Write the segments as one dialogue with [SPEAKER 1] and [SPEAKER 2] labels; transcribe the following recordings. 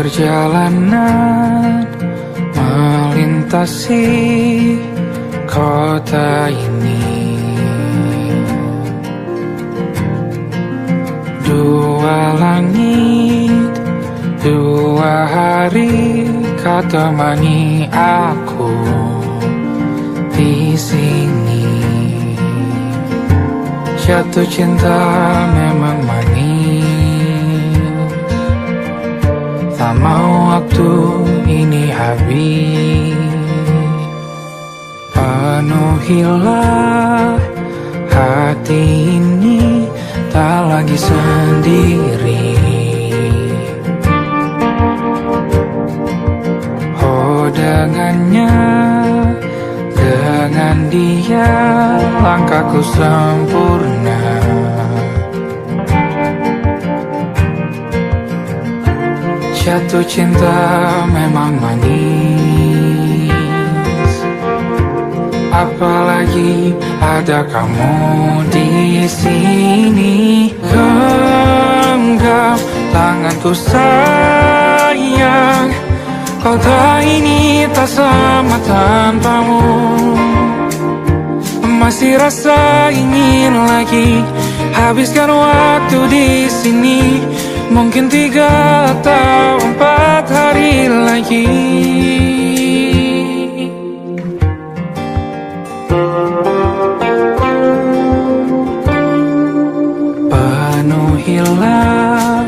[SPEAKER 1] Perjalanan melintasi kota ini, dua langit, dua hari kau temani aku di sini. Jatuh cinta memang manis, tak mau waktu ini habis. Penuhilah hati ini, tak lagi sendiri. Oh dengannya, dengan dia langkahku sempurna. Jatuh cinta memang manis, apalagi ada kamu di sini. Genggam tanganku sayang, kota ini tak sama tanpamu. Masih rasa ingin lagi habiskan waktu di sini. Mungkin 3 atau 4 hari lagi. Penuhilah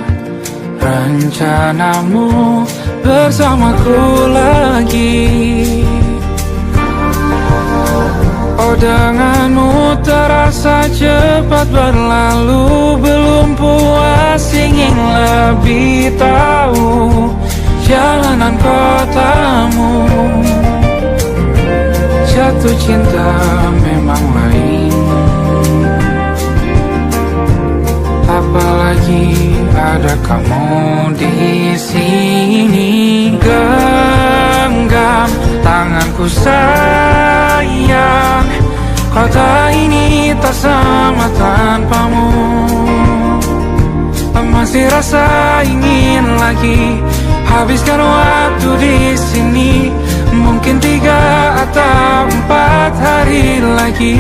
[SPEAKER 1] rencanamu bersamaku lagi. Oh denganmu terasa cepat berlalu, belum puas ingin lebih tahu jalanan kotamu. Jatuh cinta memang lain, apalagi ada kamu di sini. Genggam tanganku sayang, kota ini tak sama tanpamu. Masih rasa ingin lagi habiskan waktu di sini. Mungkin 3 atau 4 hari lagi.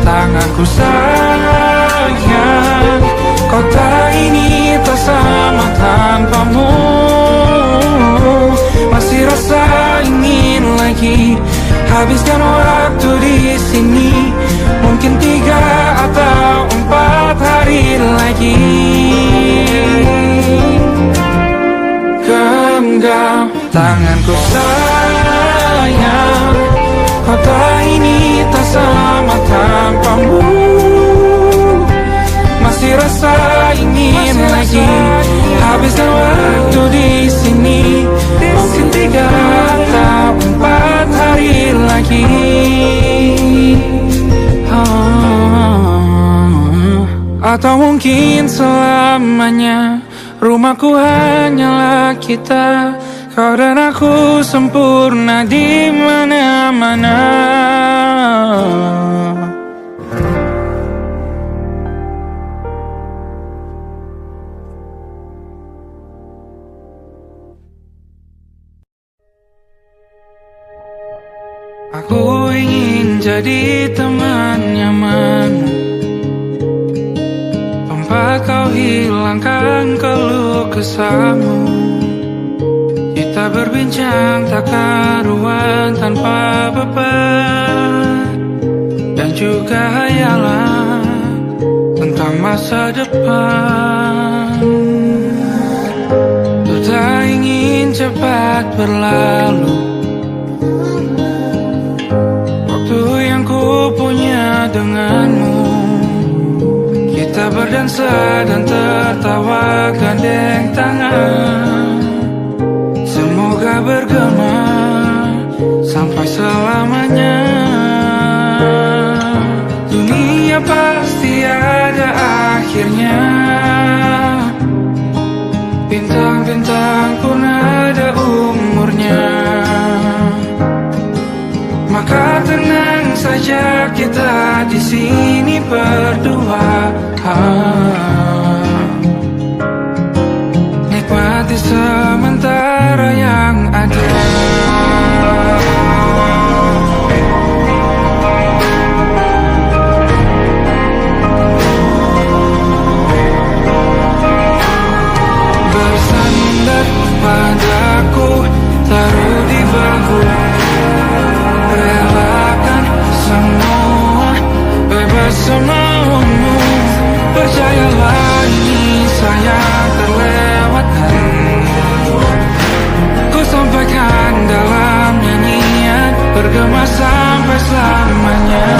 [SPEAKER 1] Tanganku sayang, kota ini tak sama tanpamu. Masih rasa ingin lagi habiskan waktu di sini. Mungkin 3 atau 4 hari lagi. Genggam tanganku sayang, kota ini tak sama tanpamu. Masih rasa ingin lagi habiskan waktu di sini. Mungkin 3 atau 4 hari lagi. Atau mungkin selamanya. Rumahku hanyalah kita, kau dan aku sempurna di mana-mana. Aku ingin jadi teman nyaman, tempat kau hilangkan keluh kesahmu. Kita berbincang tak karuan tanpa beban, dan juga hayalan tentang masa depan. Ku tak ingin cepat berlalu, Kita berdansa dan tertawa gandeng tangan. Semoga bergema sampai selamanya. Dunia pasti ada akhirnya. Bintang-bintang pun ada umurnya. Maka tenang saja kita di sini berdua. Nikmati sementara yang ada. Bersandar padaku, taruh di bahu. Relakan semua, bebas semaumu. Percayalah ini sayang terlewatkan. Ku sampaikan dalam nyanyian, bergema sampai selamanya.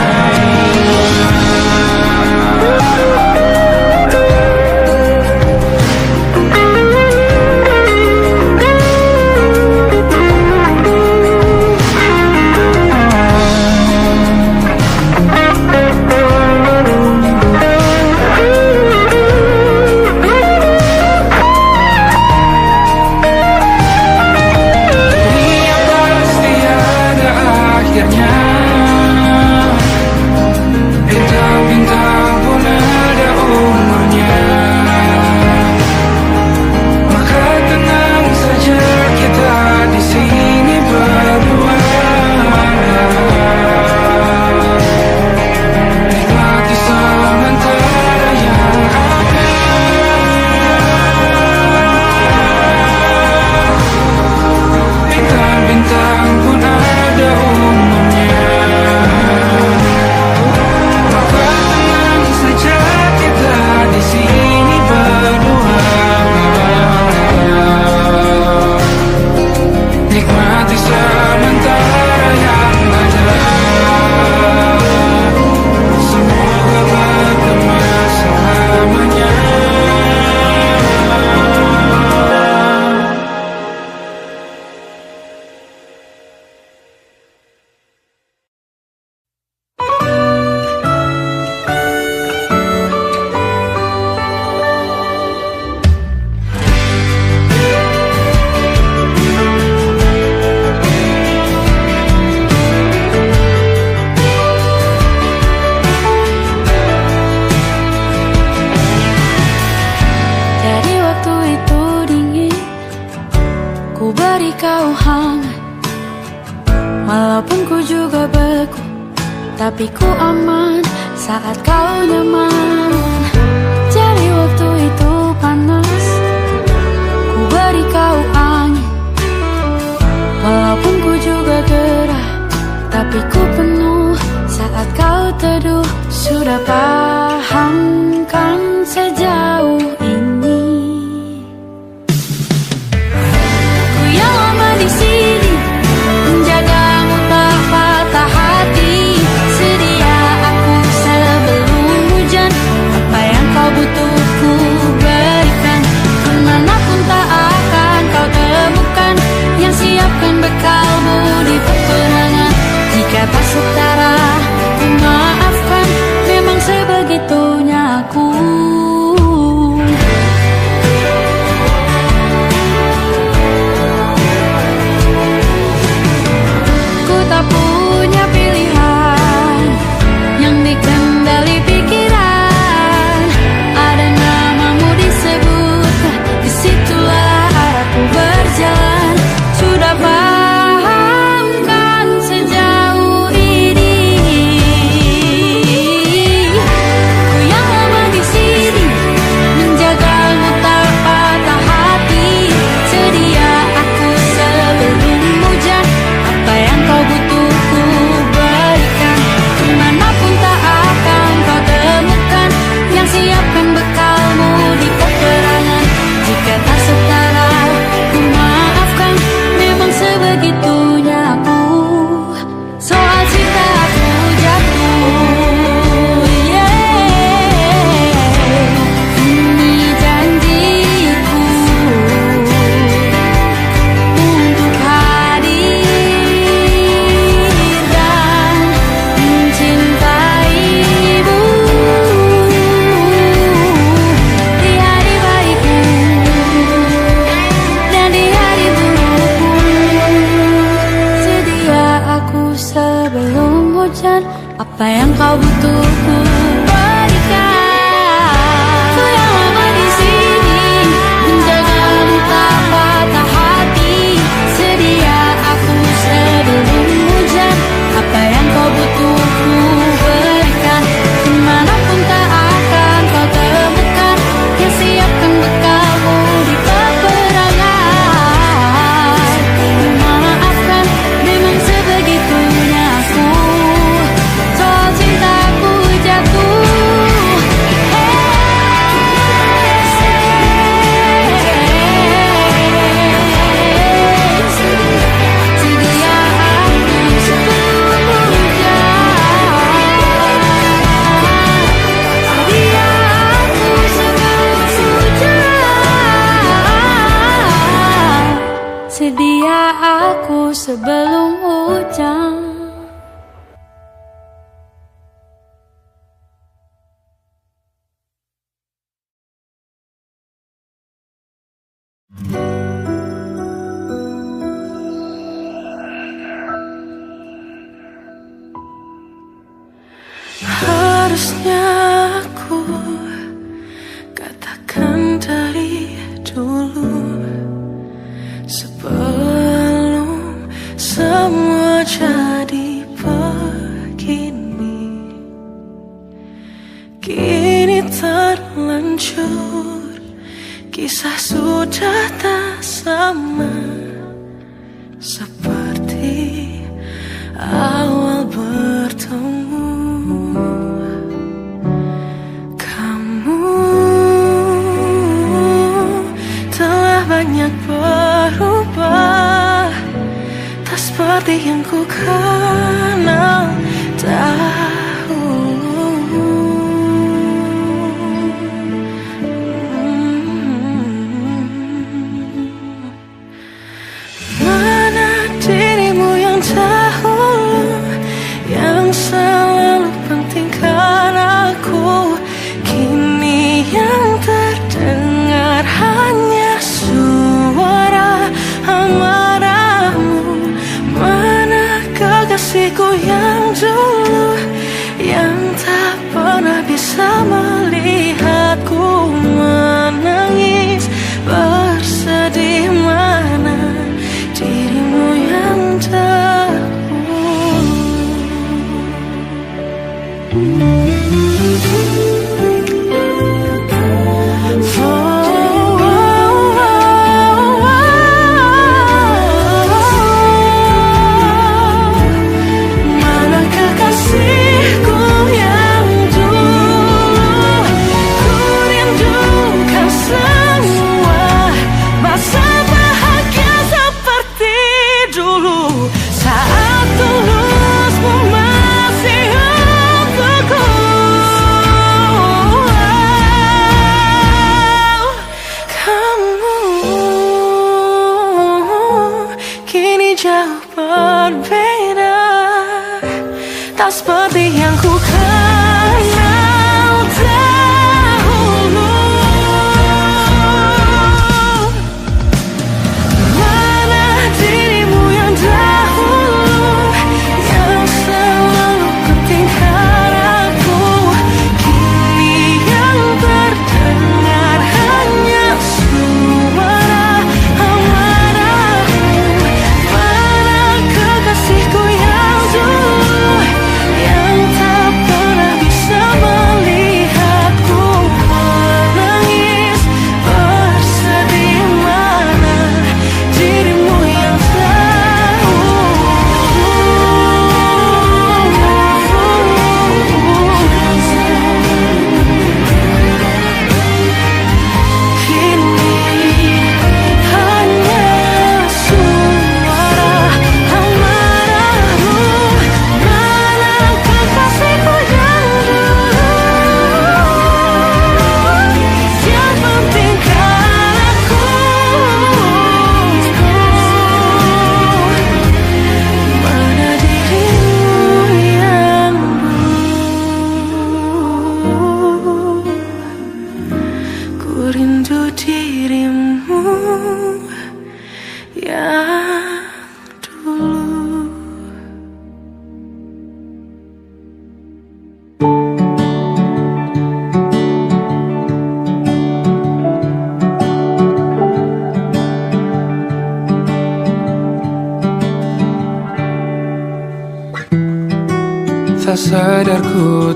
[SPEAKER 1] Bintang-bintang pun ada umurnya. Maka tenang saja kita di sini berdua. Nikmati sementara yang ada. Bintang-bintang pun ada umurnya. Di sini berdua. Nikmati sementara yang ada. Semoga bergema selamanya.
[SPEAKER 2] Tapi ku aman saat kau nyaman. Jadi waktu itu panas, ku beri kau angin. Walaupun ku juga gerah, tapi ku penuh saat kau teduh. Sudah paham kan sejauh ini. Ku yang lama di sini, menjagamu tak patah hati. Sedia aku sebelum hujan. apa yang kau butuh ku berikan. Ku yang lama di sini menjagamu tak patah hati. Sedia aku sebelum hujan, apa yang kau butuh ku berikan. Kemanapun tak akan kau temukan yang siapkan bekalmu di peperangan. Memaafkan memang sebegitunya aku, soal cintaku jatuh. Sedia aku sebelum hujan. Sedia aku sebelum hujan. Sedia aku sebelum hujan.
[SPEAKER 1] Harusnya aku katakan dari dulu, sebelum semua jadi begini. Kini terlanjur, kisah sudah tak sama seperti awal bertemu. Kamu telah banyak berubah, tak seperti yang ku kenal dahulu. Mana dirimu yang dahulu, yang selalu pentingkan aku. Kini yang terdengar hanya suara amarahmu. Mana kekasihku yang dulu, yang tak pernah bisa melihatku menangis bersedih. Mana dirimu yang dahulu. Mana kekasihku yang dulu, ku rindukan semua masa bahagia seperti dulu, saat tulusmu masih untukku. Kamu kini jauh berbeda, tak seperti yang ku kenal dahulu. Mana dirimu yang dahulu, yang selalu pentingkan aku. Kini yang terdengar hanya suara amarahmu. Mana kekasihku yang dulu, yang tak pernah Tak sadar ku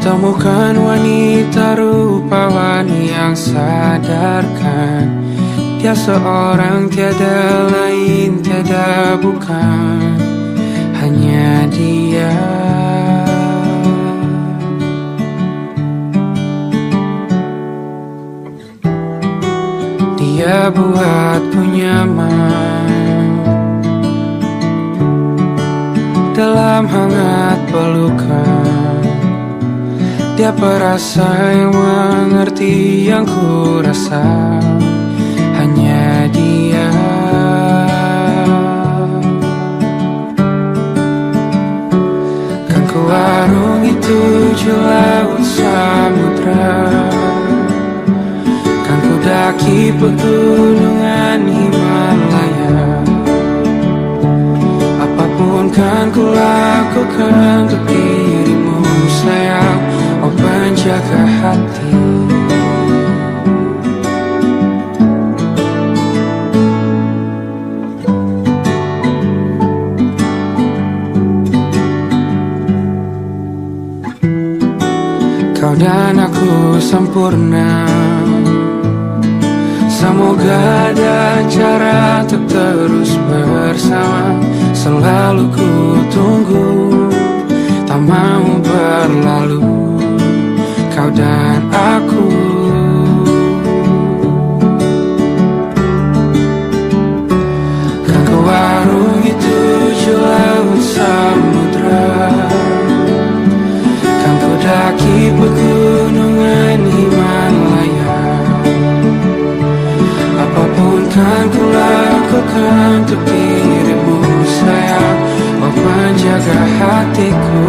[SPEAKER 1] temukan wanita rupawan yang sadarkan dia seorang, tiada lain, tiada bukan, hanya dia. Dia buatku nyaman dalam hangat pelukan. Dia perasa yang mengerti yang ku rasa, hanya dia. Kan ku arungi tujuh laut samudra, kan ku daki pegunungan Himalaya. Apapun kan ku lakukan untuk dirimu sayang, oh penjaga hati. Kau dan aku sempurna, semoga ada cara untuk terus bersama. Selalu ku tunggu, tak mau berlalu, kau dan aku. Kan ku arungi tujuh laut samudra, kan ku daki pegunungan Himalaya. Apapun kan ku lakukan untuk dirimu sayang, oh penjaga hatiku.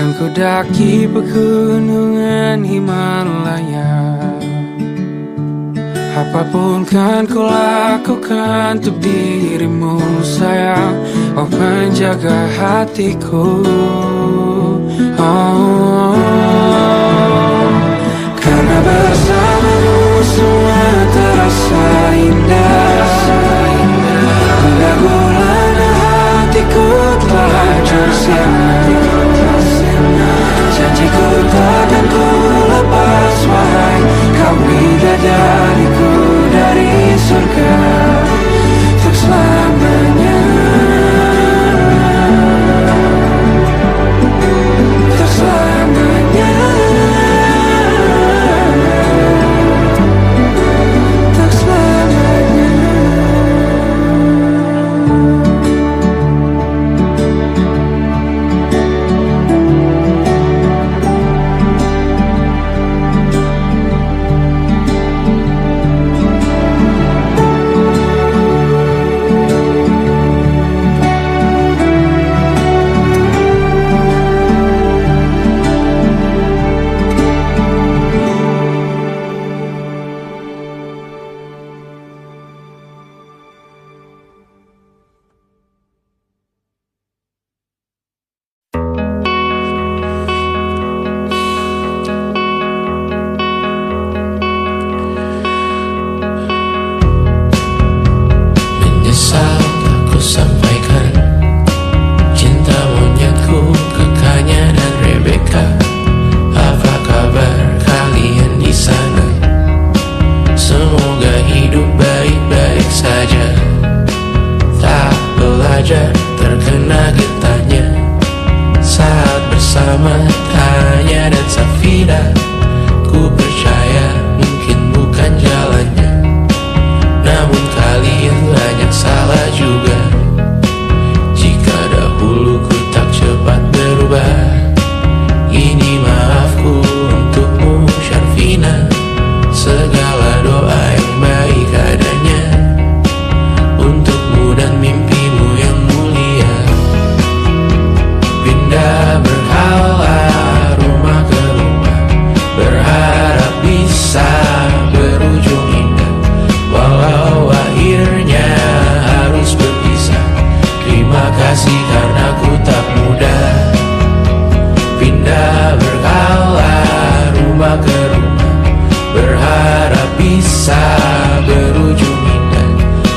[SPEAKER 1] Kan ku daki pegunungan Himalaya. Apapun kan ku lakukan untuk dirimu sayang, oh penjaga hatiku. Oh, karena bersamamu semua terasa indah. Bila gulana hatiku telah bersama, janjiku takkan ku lepas wahai kau bidadariku dari surga untuk selamanya, untuk selamanya.
[SPEAKER 3] usah berujung indah,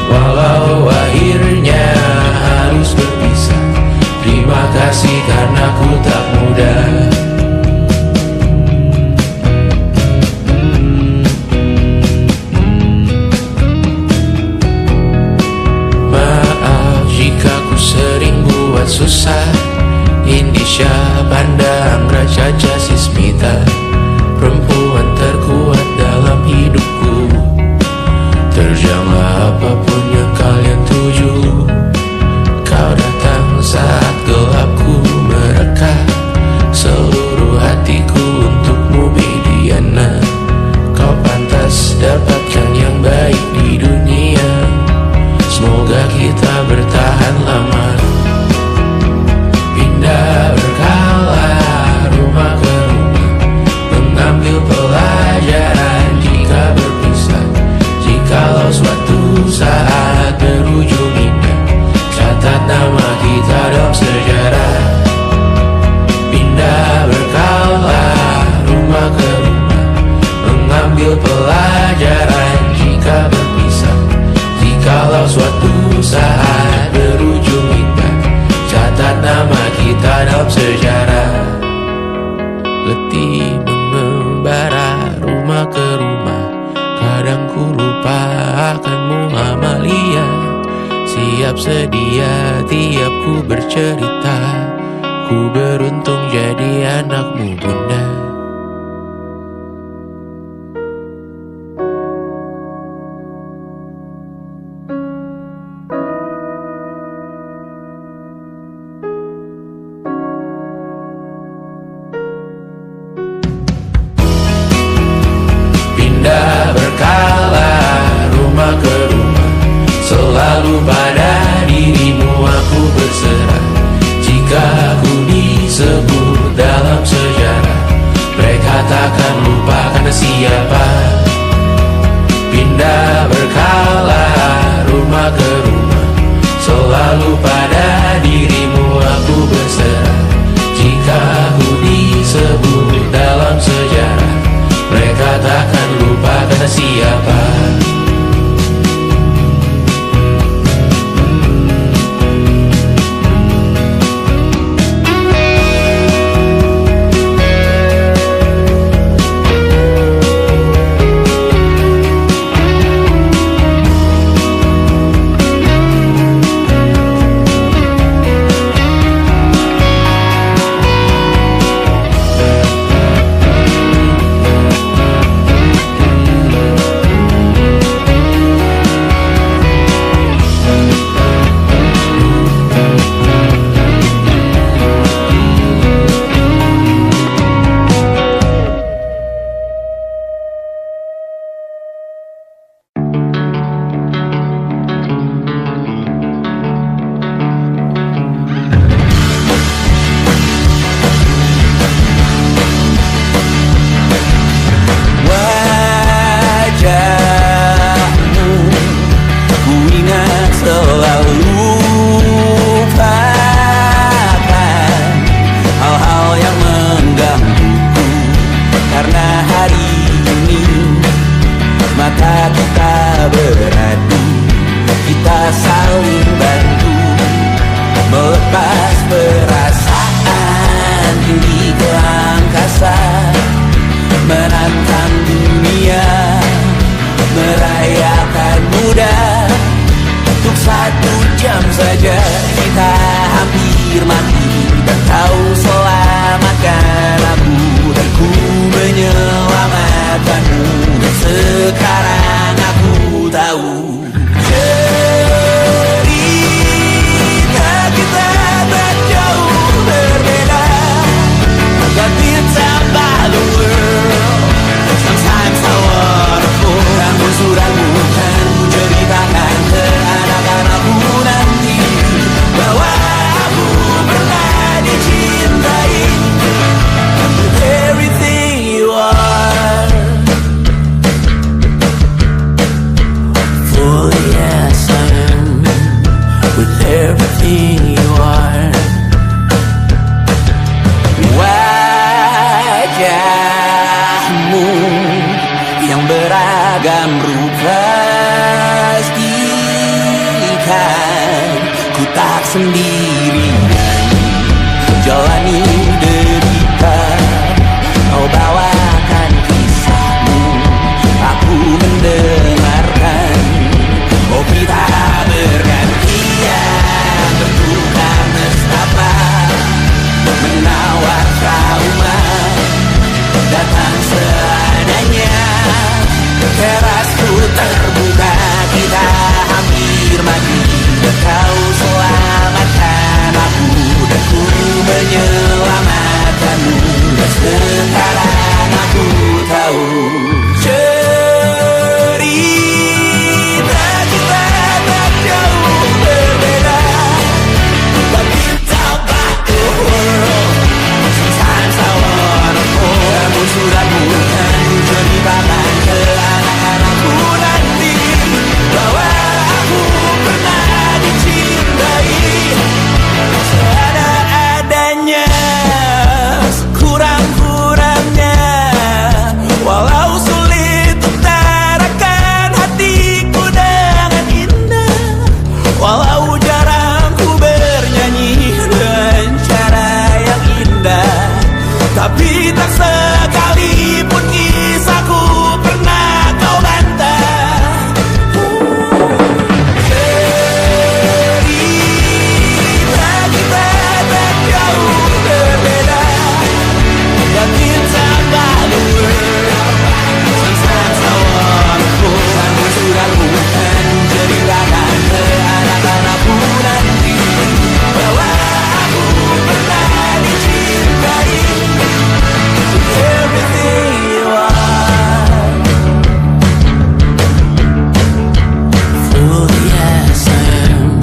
[SPEAKER 3] walau akhirnya harus berpisah. Terima kasih karena ku tak mudah. Maaf jika ku sering buat susah. Indisha, Pandang, Caca, Sismita, perempuan terkuat dalam hidupku. Terjanglah apapun yang kalian tuju. Kau datang saat gelapku mereka, seluruh hatiku untukmu Mediana. Kau pantas dapatkan yang baik di dunia. Semoga kita bertahan lama. Pindah berkala rumah ke rumah, mengambil pelajaran jika berpisah. Jikalau suatu saat berujung indah, catat nama kita dalam sejarah. Pindah berkala rumah ke rumah, mengambil pelajaran jika berpisah. Jikalau suatu saat berujung indah, catat nama kita dalam sejarah. Letih mengembara rumah ke rumah, kadang ku lupa akanmu Amalia. Siap sedia tiap ku bercerita, ku beruntung jadi anakmu bunda. Pindah berkala rumah ke rumah, selalu pada dirimu aku berserah. Jika aku disebut dalam sejarah, mereka takkan lupa karena siapa. Pindah berkala rumah ke rumah, selalu pada dirimu aku berserah. Jika aku disebut dalam sejarah, mereka takkan lupa karena siapa.
[SPEAKER 4] Wajahmu yang beragam rupa
[SPEAKER 3] pastikan ku tak sendirian jalani derita. Kau bawakan kisahmu, aku mendengarkan. Oh kita bergantian bertukar nestapa, menawar trauma datang seadanya. Terasku terbuka, kita hampir mati. Kau selamatkan aku dan ku menyelamatkanmu. Dan sekarang aku tahu cerita kita tak jauh berbeda. But kita batu sometimes I wanna fall. Namun sudah bukan ceritakan ke anak-anakku nanti bahwa aku pernah dicintai seadanya, kurang-kurangnya. Walau sulit utarakan hatiku dengan indah, walau jarang ku bernyanyi dengan cara yang indah, tapi tak sekalipun kisahku pernah kau bantah. Cerita kita tak jauh berbeda, but kita malu. Sometimes I wanna fall. Namun sudah bukan ceritakan ke anak-anakku nanti bahwa aku pernah dicintai. Everything you are, fully as I am,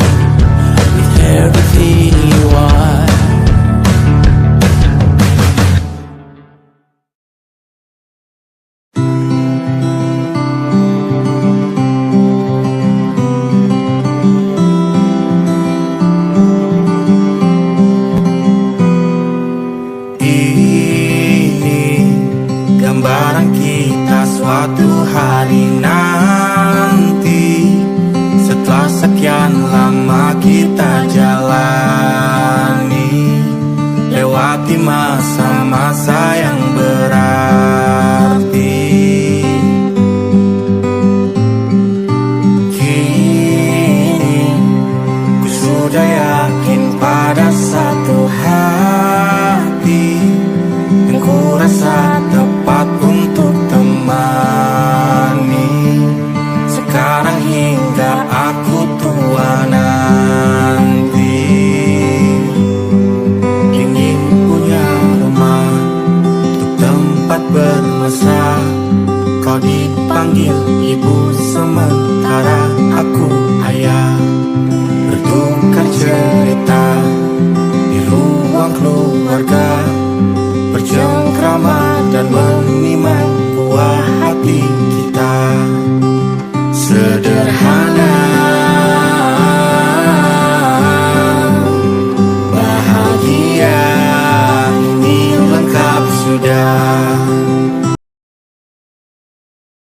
[SPEAKER 3] with everything you are. Ini gambaran kita suatu hari nanti, setelah sekian lama kita jalani, lewati masa-masa yang berarti. Kini ku sudah yakin pada satu hati yang ku rasa tepat untuk temani. Sekarang hingga aku tua nanti, ingin punya rumah untuk tempat bermesra. Kau dipanggil ibu sementara aku ayah, bertukar cerita di ruang keluarga, bercengkrama dan menimang